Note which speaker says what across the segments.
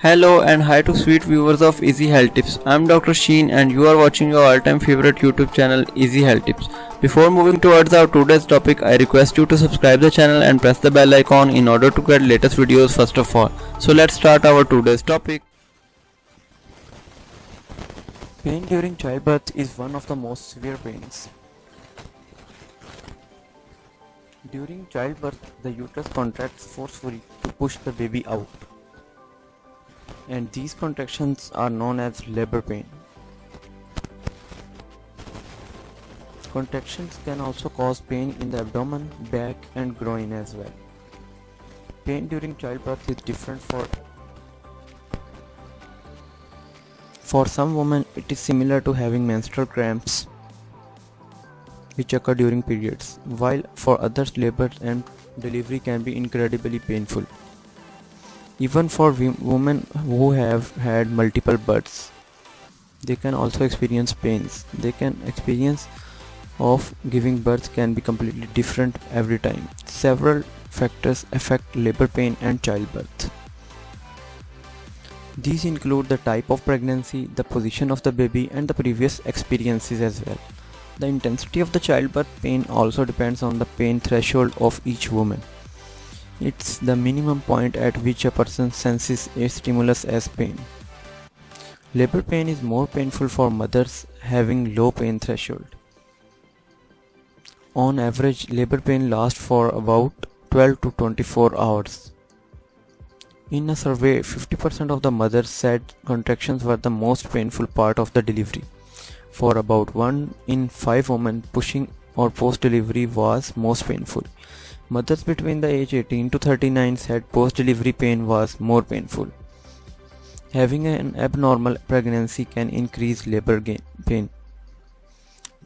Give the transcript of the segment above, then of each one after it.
Speaker 1: Hello and hi to sweet viewers of Easy Health Tips. I'm Dr. Sheen and you are watching your all-time favorite YouTube channel Easy Health Tips. Before moving towards our today's topic, I request you to subscribe the channel and press the bell icon in order to get latest videos first of all. So let's start our today's topic.
Speaker 2: Pain during childbirth is one of the most severe pains. During childbirth, the uterus contracts forcefully to push the baby out, and these contractions are known as labor pain. Contractions can also cause pain in the abdomen, back, and groin as well. Pain during childbirth is different for some women. It is similar to having menstrual cramps which occur during periods, while for others labor and delivery can be incredibly painful. Even for women who have had multiple births, they can also experience pains. They can experience of giving birth can be completely different every time. Several factors affect labor pain and childbirth. These include the type of pregnancy, the position of the baby, and the previous experiences as well. The intensity of the childbirth pain also depends on the pain threshold of each woman. It's the minimum point at which a person senses a stimulus as pain. Labor pain is more painful for mothers having low pain threshold. On average, labor pain lasts for about 12 to 24 hours. In a survey, 50% of the mothers said contractions were the most painful part of the delivery. For about 1 in 5 women, pushing or post-delivery was most painful. Mothers between the age 18 to 39 said post-delivery pain was more painful. Having an abnormal pregnancy can increase labor pain.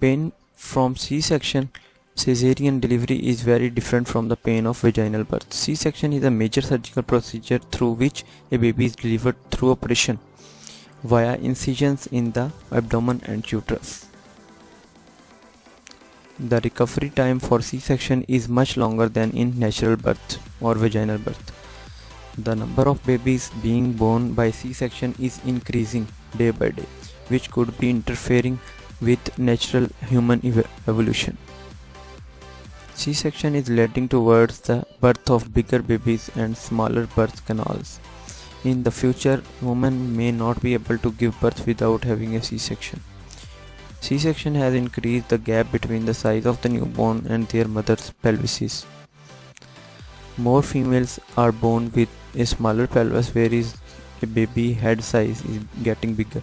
Speaker 2: Pain from C-section, cesarean delivery is very different from the pain of vaginal birth. C-section is a major surgical procedure through which a baby is delivered through operation via incisions in the abdomen and uterus. The recovery time for C-section is much longer than in natural birth or vaginal birth. The number of babies being born by C-section is increasing day by day, which could be interfering with natural human evolution. C-section is leading towards the birth of bigger babies and smaller birth canals. In the future, women may not be able to give birth without having a C-section. C-section has increased the gap between the size of the newborn and their mother's pelvises. More females are born with a smaller pelvis, whereas a baby head size is getting bigger.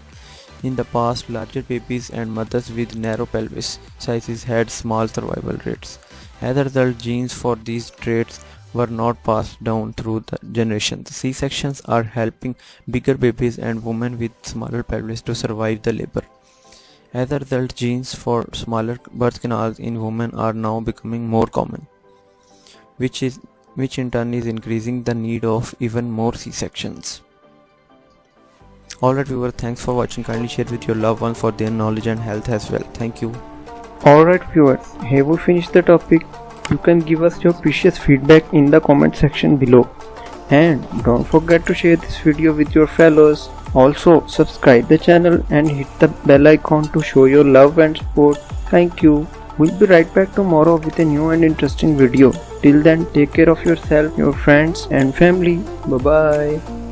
Speaker 2: In the past, larger babies and mothers with narrow pelvis sizes had small survival rates. As a result, genes for these traits were not passed down through the generations. C-sections are helping bigger babies and women with smaller pelvis to survive the labor. As a result, genes for smaller birth canals in women are now becoming more common, which in turn is increasing the need of even more C-sections. Alright viewers, thanks for watching. Kindly share with your loved ones for their knowledge and health as well. Thank you.
Speaker 1: Alright viewers, have we finished the topic? You can give us your precious feedback in the comment section below. And don't forget to share this video with your fellows. Also subscribe the channel and hit the bell icon to show your love and support. Thank you. We'll be right back tomorrow with a new and interesting video. Till then, take care of yourself, your friends and family. Bye bye.